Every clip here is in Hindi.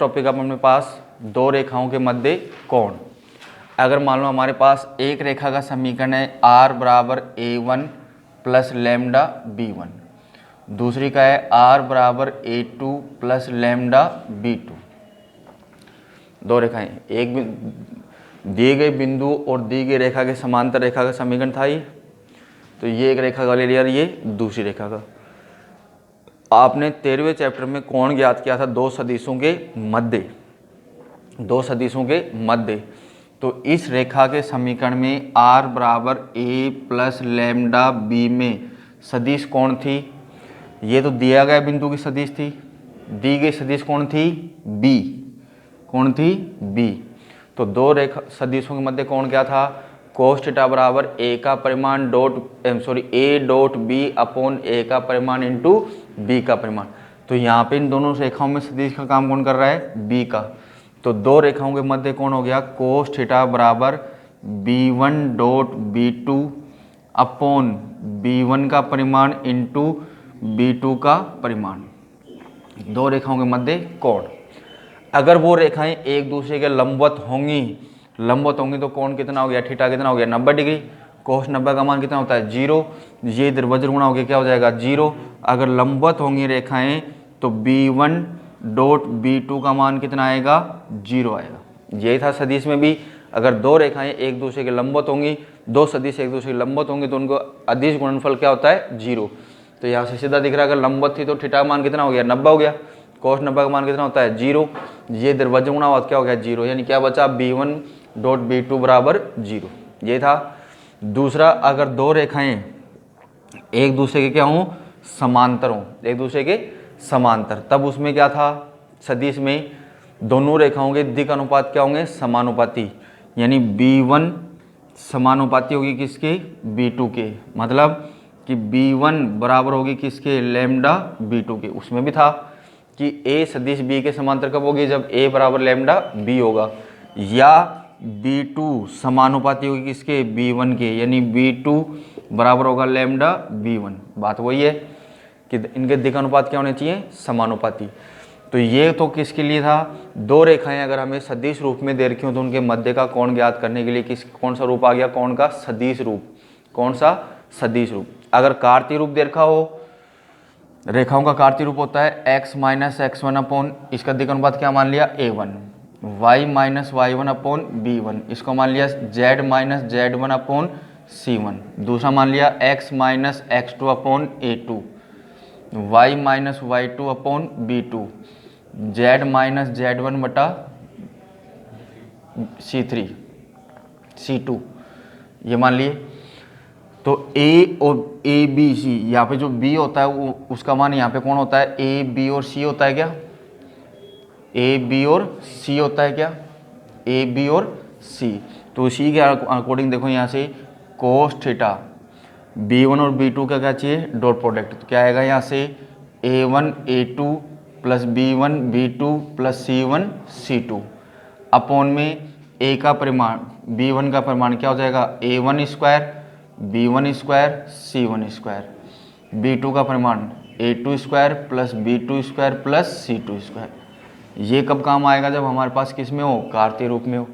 टॉपिक अब अपने पास दो रेखाओं के मध्य कोण। अगर मान लो हमारे पास एक रेखा का समीकरण है r बराबर a1 प्लस लैम्डा b1, दूसरी का है r बराबर a2 प्लस लैम्डा b2। दो रेखाएं, एक दिए गए बिंदु और दी गई रेखा के समांतर रेखा का समीकरण था ये। तो ये एक रेखा का ले लिया, ये दूसरी रेखा का। आपने 13वें चैप्टर में कोण ज्ञात किया था दो सदिशों के मध्य, दो सदिशों के मध्य। तो इस रेखा के समीकरण में r बराबर a प्लस लैम्डा b में सदिश कौन थी? ये तो दिया गया बिंदु की सदिश थी, दी गई सदिश कौन थी? b। कौन थी? b। तो दो रेखा सदिशों के मध्य कौन क्या था? कोस थीटा बराबर a का परिमाण a dot b upon a का परिमाण इंटू b का परिमाण। तो यहाँ पे इन दोनों रेखाओं में सदिश का काम कौन कर रहा है? b का। तो दो रेखाओं के मध्य कौन हो गया? कोस थीटा बराबर b1 dot b2 upon b1 का परिमाण इंटू b2 का परिमाण। दो रेखाओं के मध्य कोण। अगर वो रेखाएं एक दूसरे के लंबवत होंगी तो कोण कितना हो गया? थीटा कितना हो गया? 90 डिग्री। कोस 90 का मान कितना होता है? 0। ये इधर वज्र गुणा हो गया, क्या हो जाएगा? 0। अगर लंबवत होंगी रेखाएं तो b1 डॉट b2 का मान कितना आएगा? 0 आएगा। यही था सदिश में भी, अगर दो रेखाएं एक दूसरे के लंबवत होंगी, दो सदिश एक दूसरे के लंबवत होंगे तो उनको अदिश गुणनफल क्या होता है? 0। तो यहाँ से सीधा दिख रहा है, अगर लंबवत थी तो थीटा का मान कितना हो गया? 90 हो गया। कोस 90 का मान कितना होता है? 0। ये इधर वज्र गुणा हुआ क्या हो गया? 0। यानी क्या बचा? b1 डॉट b2 बराबर 0। ये था। दूसरा, अगर दो रेखाएं एक दूसरे के क्या हों? समांतर हों, एक दूसरे के समांतर, तब उसमें क्या था? सदिश में दोनों रेखाओं के दिक् अनुपात क्या होंगे? समानुपाती। यानी b1 समानुपाती होगी किसके? b2 के। मतलब कि b1 बराबर होगी किसके? लैम्डा b2 के। उसमें भी था कि a सदिश b के समांतर कब होगी? जब a बराबर लैम्डा b होगा। या b2 समानुपाती होगी किसके? b1 के। यानी b2 बराबर होगा लैम्डा b1। बात वही है कि इनके दिक् अनुपात क्या होने चाहिए? समानुपाती। तो ये तो किसके लिए था? दो रेखाएं अगर हमें सदिश रूप में दे रखी हो तो उनके मध्य का कोण ज्ञात करने के लिए कौन सा रूप आ गया? कोण का सदिश रूप। कौन सा? सदिश रूप। अगर कार्तीय रूप दे रखा हो, रेखाओं का कार्तीय रूप होता है x माइनस x1 अपॉन, इसका दिक् अनुपात क्या मान लिया? a1। y minus y1 upon b1, इसको मान लिया z minus z1 upon c1। दूसरा मान लिया x minus x2 upon a2, y minus y2 upon b2, z minus z1 बटा c3 c2, ये मान लिए। तो a और a b c, यहाँ पे जो b होता है वो उसका मान यहाँ पे कौन होता है? a b और c होता है क्या? a b और c होता है क्या? a b और c। तो इसी के अकॉर्डिंग देखो यहाँ से कोस थीटा b1 और b2 का क्या चाहिए? Dot product. तो क्या आएगा यहाँ से? a1 a2 plus b1 b2 plus c1 c2 upon में a का परिमाण b1 का परिमाण क्या हो जाएगा? a1 square b1 square c1 square, b2 का परिमाण a2 square plus b2 square plus c2 square. ये कब काम आएगा? जब हमारे पास किस में हो? कार्तीय रूप में हो।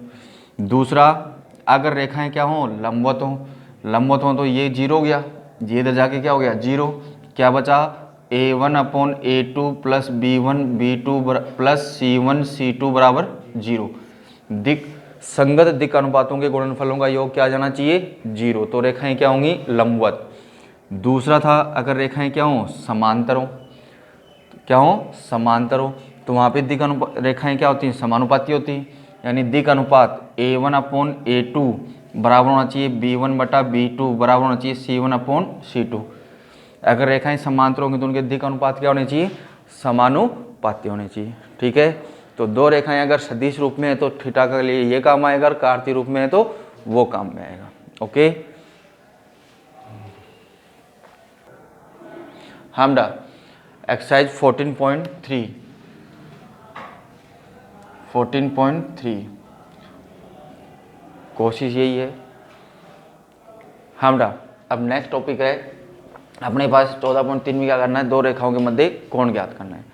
दूसरा, अगर रेखाएं क्या हों? लंबवत हों तो ये 0 हो गया, ये इधर जाके क्या हो गया? 0। क्या बचा? a1 upon a2 plus b1 b2 plus c1 c2 बराबर 0। संगत दिक् अनुपातों के गुणनफलों का योग क्या आ जाना चाहिए? 0। तो रेखाएं क्या होंगी? लंबवत। दूसरा था, अगर रेखाएं क्या हों? समांतर हों। क्या हों? समांतर हो तो वहाँ पे दिक् अनुपात रेखाएं क्या होती हैं? समानुपाती होती हैं। यानी दिक् अनुपात a1 अपॉन a2 बराबर होना चाहिए b1 बटा b2 बराबर होना चाहिए c1 अपॉन c2। अगर रेखाएं समांतर होंगी तो उनके दिक् अनुपात क्या होने चाहिए? समानुपाती होने चाहिए। ठीक है। तो दो रेखाएं अगर सदिश रूप में है तो थीटा के लिए ये काम आएगा, अगर कार्तीय रूप में है तो वो काम में आएगा। ओके। हमडा एक्सरसाइज 14.3 कोशिश यही है। हमडा अब नेक्स्ट टॉपिक है अपने पास 14.3 में क्या करना है? दो रेखाओं के मध्य कोण ज्ञात करना है।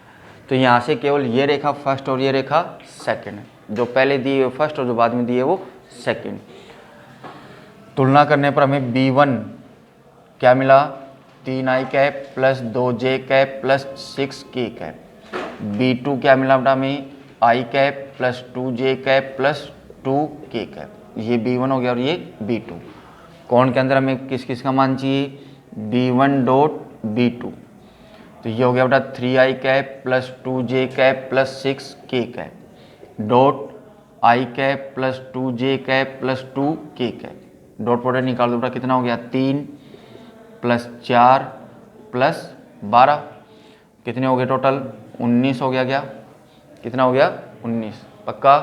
तो यहाँ से केवल ये रेखा फर्स्ट और ये रेखा सेकंड है, जो पहले दी है फर्स्ट और जो बाद में दी है वो सेकंड। तुलना करने पर हमें B1 क्या मिला, 3i cap plus 2j cap plus 6k cap. B2 क्या मिला बेटा हमें, i cap plus 2j cap plus 2k cap. ये B1 हो गया और ये B2। कोण के अंदर हमें किस किस का मान चाहिए, B1 डॉट B2। तो ये हो गया बेटा 3i cap plus 2j cap plus 6k cap dot i cap plus 2j cap plus 2k cap. Dot product निकाल दो बेटा, कितना हो गया, 3 प्लस 4 प्लस 12, कितने हो गए टोटल, 19 हो गया। क्या कितना हो गया, 19 पक्का।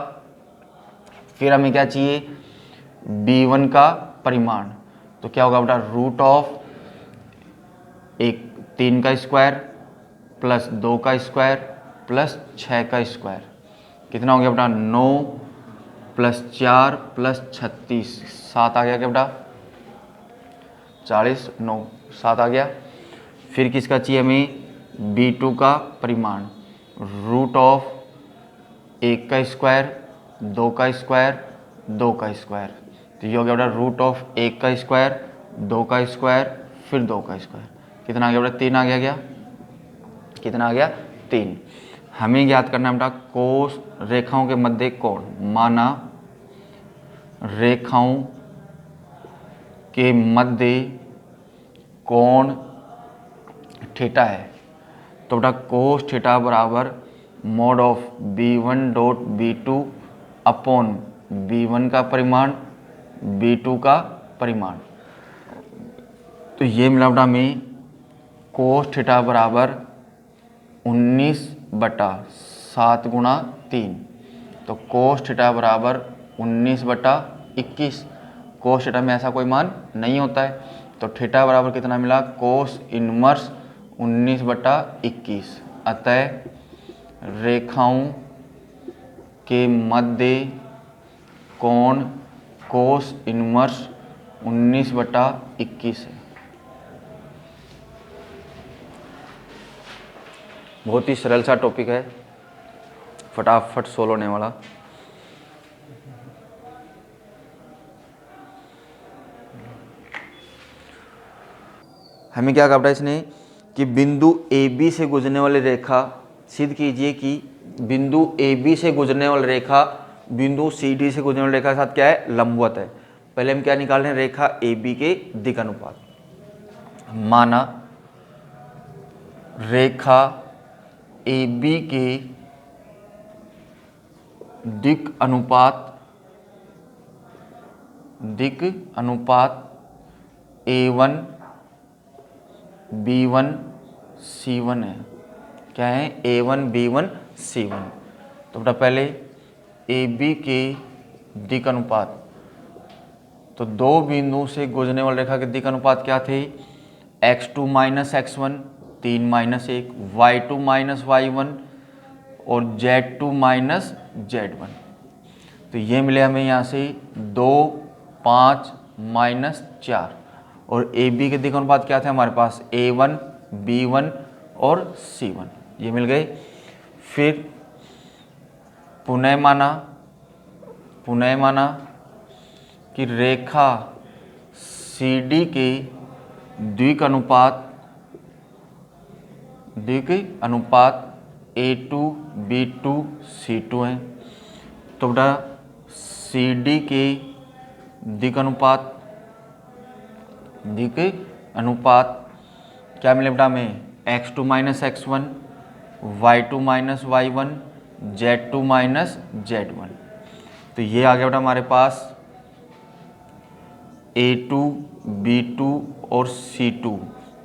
फिर हमें क्या चाहिए, B1 का परिमाण। तो क्या होगा बेटा, रूट ऑफ 3 का स्क्वायर प्लस 2 का स्क्वायर प्लस 6 का स्क्वायर, कितना हो गया बेटा, 9 प्लस 4 प्लस 36, 7 आ गया क्या बेटा, 40, 9 7 आ गया। फिर किसका चाहिए हमें, B2 का परिमाण, रूट ऑफ 1 का स्क्वायर 2 का स्क्वायर 2 का स्क्वायर। तो ये हो गया बेटा रूट ऑफ 1 का स्क्वायर 2 का स्क्वायर फिर 2 का स्क्वायर, कितना आ गया बेटा, 3 आ गया। क्या कितना आ गया, 3। हमें ज्ञात करना है बेटा कोस रेखाओं के मध्य कोण। माना रेखाओं के मध्य कोण थीटा है, तो बेटा कोस थीटा बराबर mode of B1 dot B2 upon B1 का परिमाण B2 का परिमाण। तो ये मिला बेटा हमें कोस थीटा बराबर 19/7 गुणा 3। तो कोस थीटा बराबर 19/21। कोस थीटा में ऐसा कोई मान नहीं होता है, तो थीटा बराबर कितना मिला, कोस इनवर्स 19/21। अतः रेखाओं के मध्य कोण कोस इनवर्स 19/21 है। बहुत ही सरल सा टॉपिक है, फटाफट सोल्व होने वाला। हमें क्या कहा इसने कि बिंदु AB से गुजरने वाली रेखा, सिद्ध कीजिए कि बिंदु AB से गुजरने वाली रेखा बिंदु CD से गुजरने वाली रेखा के साथ क्या है, लंबवत है। पहले हम क्या निकाल रहे हैं, रेखा AB के दिक् अनुपात। माना रेखा AB के दिक् अनुपात A1 B1 C1 है। क्या है, A1 B1 C1। तो बेटा पहले AB के दिक् अनुपात, तो दो बिंदुओं से गुजरने वाली रेखा के दिक् अनुपात क्या थे, x2 minus x1 3 minus 1, y2 minus y1 और z2 माइनस z1। तो ये मिले हमें यहाँ से 2 5 माइनस 4। और AB के दिक् अनुपात क्या थे हमारे पास, A1 B1 और C1, ये मिल गए। फिर पुनः माना कि रेखा CD के दिक् अनुपात A2 B2 C2 हैं। तो बेटा CD के दिक् अनुपात क्या मिले बेटा हमें, x2 minus x1 y2 minus y1 z2 minus z1। तो ये आ गया बेटा हमारे पास A2 B2 और C2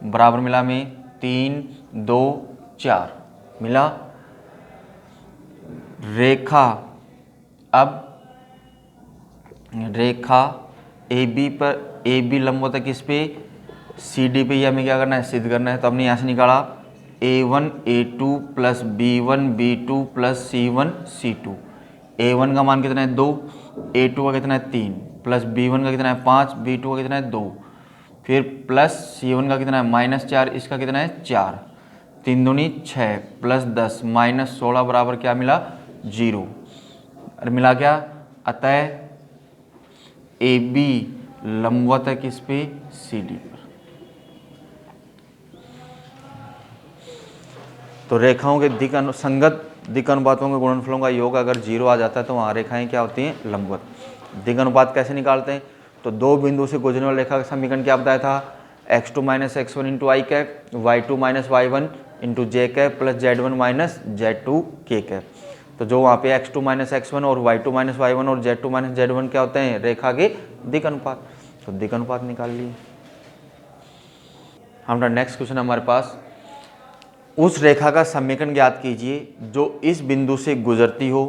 बराबर मिला हमें 3 2 4 मिला। रेखा AB लंबवत है किस पे, CD पे। ही हमें क्या करना है, सिद्ध करना है। तो हमने यहाँ से निकाला A1 A2 plus B1 B2 plus C1 C2। A1 का मान कितना है, 2, A2 का कितना है, 3, प्लस B1 का कितना है, 5, B2 का कितना है, 2, फिर प्लस C1 का कितना है, -4, इसका कितना है, 4। 3 दूनी 6 प्लस 10 माइनस 16 बराबर क्या मिला 0। और मिला क्या, अतः ए बी लंबवत है किस पे, सी डी पर। तो रेखाओं के संगत दिक् अनुपातों के गुणनफलों का योग अगर 0 आ जाता है तो वहाँ रेखाएं क्या होती हैं, लंबवत। दिक् अनुपात कैसे निकालते हैं, तो दो बिंदु से गुजरने वाली रेखा का समीकरण क्या बताया था, x2 minus x1 into I cap, y2 minus y1 into J cap plus z1 minus z2 K cap. तो जो वहाँ पे x2 माइनस x1 और y2 माइनस y1 और z2 माइनस z1 क्या होते हैं, रेखा के दिक् अनुपात। तो दिक् अनुपात निकाल लिए। हमारा नेक्स्ट क्वेश्चन हमारे पास, उस रेखा का समीकरण ज्ञात कीजिए जो इस बिंदु से गुजरती हो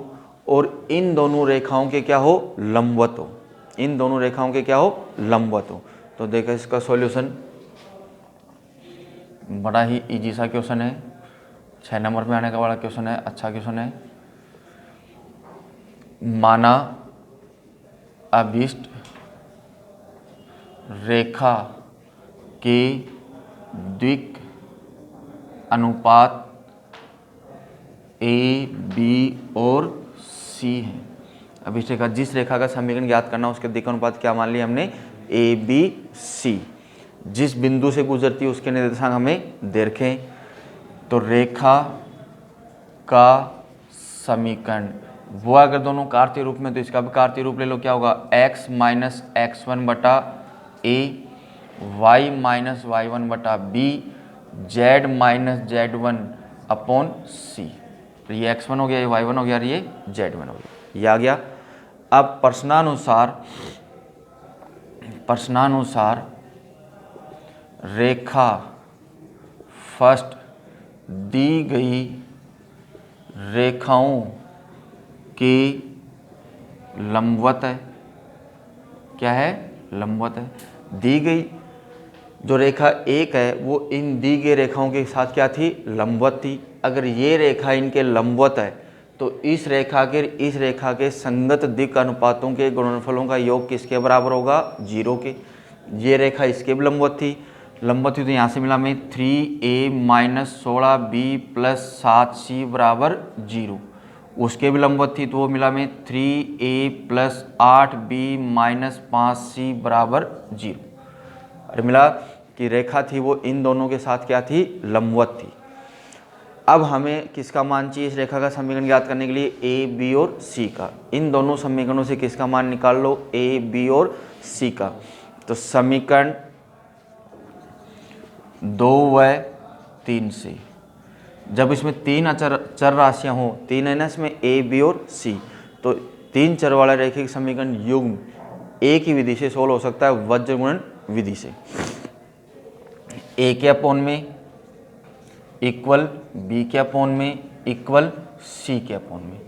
और इन दोनों रेखाओं के क्या हो, लंबवत हो। इन दोनों रेखाओं के क्या हो, लंबवत हो। तो देखो इसका सॉल्यूशन बड़ा ही इजी सा क्वेश्चन है, 6 नंबर में आने का वाला क्वेश्चन है, अच्छा क्वेश्चन है। माना अभीष्ट रेखा के दिक् अनुपात ए बी और सी है। अभीष्ट रेखा, जिस रेखा का समीकरण ज्ञात करना उसके दिक् अनुपात क्या मान लिया हमने, ए बी सी। जिस बिंदु से गुजरती है उसके निर्देशांक हमें दे रखे। तो रेखा का समीकरण वो अगर दोनों कार्तीय रूप में तो इसका भी कार्तीय रूप ले लो, क्या होगा, x माइनस x1 बटा ए, y माइनस y1 बटा B, z minus z1 upon C. ये x1 हो गया, ये y1 हो गया और ये z1 हो गया, ये आ गया। अब प्रश्नानुसार रेखा फर्स्ट दी गई रेखाओं के लंबवत है, क्या है, लंबवत है। दी गई जो रेखा एक है वो इन दी गई रेखाओं के साथ क्या थी, लंबवत थी। अगर ये रेखा इनके लंबवत है तो इस रेखा के संगत दिक् अनुपातों के गुणनफलों का योग किसके बराबर होगा, 0 के। ये रेखा इसके भी लंबवत थी तो यहाँ से मिला हमें 3a minus 16b plus 7c बराबर 0। उसके भी लंबवत थी तो वो मिला हमें 3a plus 8b minus 5c बराबर 0। और मिला कि रेखा थी वो इन दोनों के साथ क्या थी, लंबवत थी। अब हमें किसका मान चाहिए इस रेखा का समीकरण ज्ञात करने के लिए, ए बी और सी का। इन दोनों समीकरणों से किसका मान निकाल लो, ए बी और सी का। तो समीकरण 2 व 3 से जब इसमें 3 चर राशियां हो, 3 है ना इसमें, ए बी और सी, तो 3 चर वाला रैखिक समीकरण युग्म एक ही विधि से सोल्व हो सकता है, वज्र गुणन विधि से। ए के अपॉन में इक्वल बी के अपॉन में इक्वल सी के अपॉन में।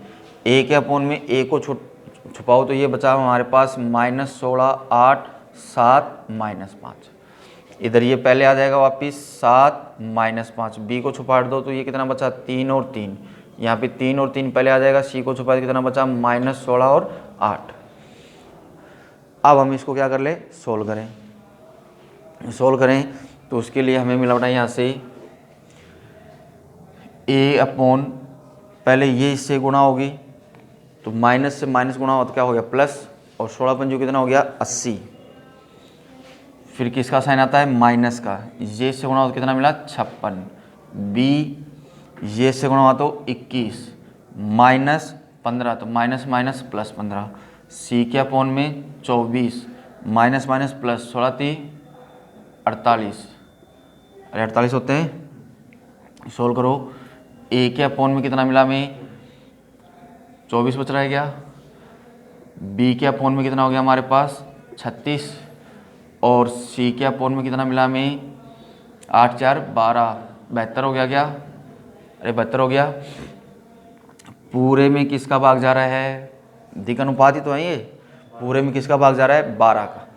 ए के अपॉन में ए को छुपाओ तो ये बचा हमारे पास -16 8 7 -5। इधर ये पहले आ जाएगा वापिस 7 -5। बी को छुपा दो तो ये कितना बचा, 3 और 3। यहाँ पे 3 और 3 पहले आ जाएगा। सी को छुपा कितना बचा, -16 और 8। अब हम इसको क्या कर ले, सोल्व करें तो उसके लिए हमें मिला बेटा यहाँ से ए अपॉन, पहले ये इससे गुणा होगी तो माइनस से माइनस गुणा हो तो क्या हो गया प्लस, और 16 पंजू कितना हो गया 80। फिर किसका साइन आता है, माइनस का। ये से गुणा हो तो कितना मिला 56। बी ये से गुणा हुआ तो 21 -15 तो माइनस माइनस प्लस 15। सी के अपॉन में 24 माइनस माइनस प्लस 16 3 48, अरे 48 होते हैं। सोल्व करो। ए के अपॉन में कितना मिला हमें 24 बच रहा है क्या। बी के अपॉन में कितना हो गया हमारे पास 36, और सी के अपॉन में कितना मिला हमें 8 4 12, 72 हो गया क्या, अरे 72 हो गया। पूरे में किसका भाग जा रहा है, दिक् अनुपात ही तो है ये। पूरे में किसका भाग जा रहा है 12 का।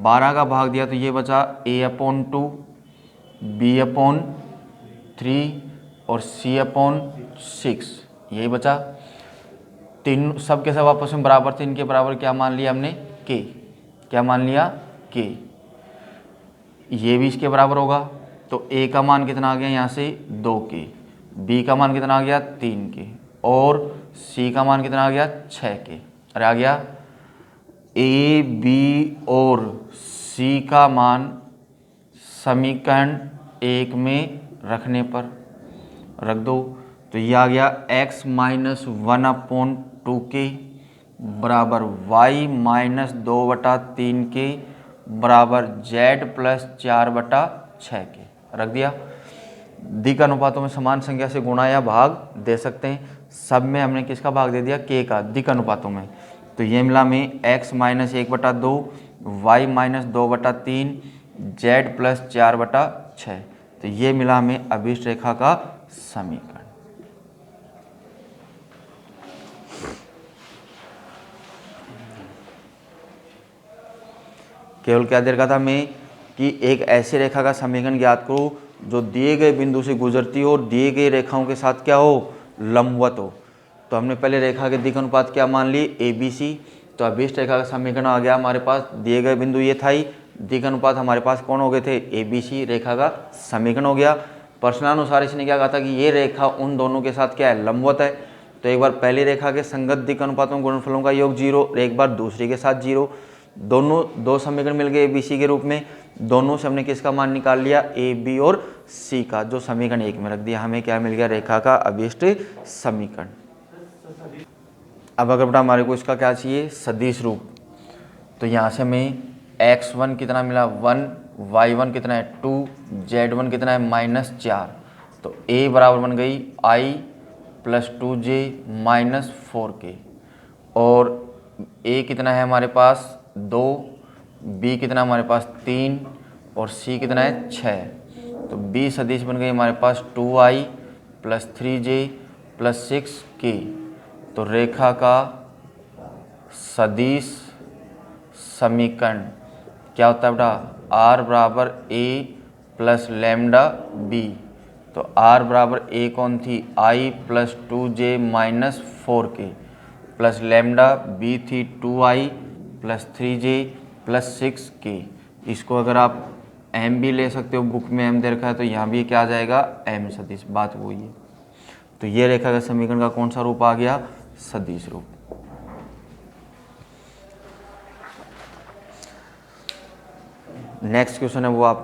12 का भाग दिया तो ये बचा a अपॉन 2 b अपॉन 3 और c अपॉन 6, यही बचा। तीन सब के सब आपस में बराबर थे, इनके बराबर क्या मान लिया हमने k, क्या मान लिया k। ये भी इसके बराबर होगा तो ए का मान कितना आ गया यहाँ से 2 के, बी का मान कितना आ गया 3 के, और सी का मान कितना आ गया 6 के। अरे आ गया ए बी और सी का मान समीकरण 1 में रखने पर रख दो, तो ये आ गया x माइनस 1/2 के बराबर y माइनस 2/3 के बराबर z प्लस 4/6 के। रख दिया। दिक अनुपातों में समान संख्या से गुणा या भाग दे सकते हैं। सब में हमने किसका भाग दे दिया, k का, दिक अनुपातों में। तो ये मिला में x minus 1/2, y minus 2/3, z plus 4/6। तो ये मिला हमें अभिष्ट रेखा का समीकरण। केवल क्या दे रखा था मैं कि एक ऐसी रेखा का समीकरण ज्ञात करो जो दिए गए बिंदु से गुजरती हो और दिए गए रेखाओं के साथ क्या हो, लंबवत हो। तो हमने पहले रेखा के दिक अनुपात क्या मान लिए, ए बी सी। तो अभिष्ट रेखा का समीकरण आ गया हमारे पास, दिए गए बिंदु ये था ही, दिक अनुपात हमारे पास कौन हो गए थे, ए बी सी। रेखा का समीकरण हो गया। प्रश्नानुसार इसने क्या कहा था कि ये रेखा उन दोनों के साथ क्या है, लंबवत है। तो एक बार पहली रेखा के संगत दिक अनुपातों गुणनफलों का योग 0, एक बार दूसरी के साथ 0। दोनों दो समीकरण मिल गए ए बी सी के रूप में। दोनों से हमने किसका मान निकाल लिया, ए बी और सी का, जो समीकरण 1 में रख दिया। हमें क्या मिल गया, रेखा का अभिष्ट समीकरण। अब अगर बेटा हमारे को इसका क्या चाहिए, सदिश रूप। तो यहाँ से हमें x1 कितना मिला 1, y1 कितना है 2, z1 कितना है -4। तो a बराबर बन गई i plus 2j minus 4k, और a कितना है हमारे पास 2, b कितना हमारे पास 3, और c कितना है 6। तो b सदिश बन गई हमारे पास 2i plus 3j plus 6k। तो रेखा का सदिश समीकरण क्या होता है बेटा, r बराबर a प्लस लैम्डा b। तो r बराबर a कौन थी, i plus 2j minus 4k plus lambda b थी 2i plus 3j plus 6k। इसको अगर आप m भी ले सकते हो, बुक में m दे रखा है, तो यहाँ भी क्या आ जाएगा, m सदिश। बात वही है। तो ये रेखा का समीकरण का कौन सा रूप आ गया, सदिश रूप। नेक्स्ट क्वेश्चन है वो आपको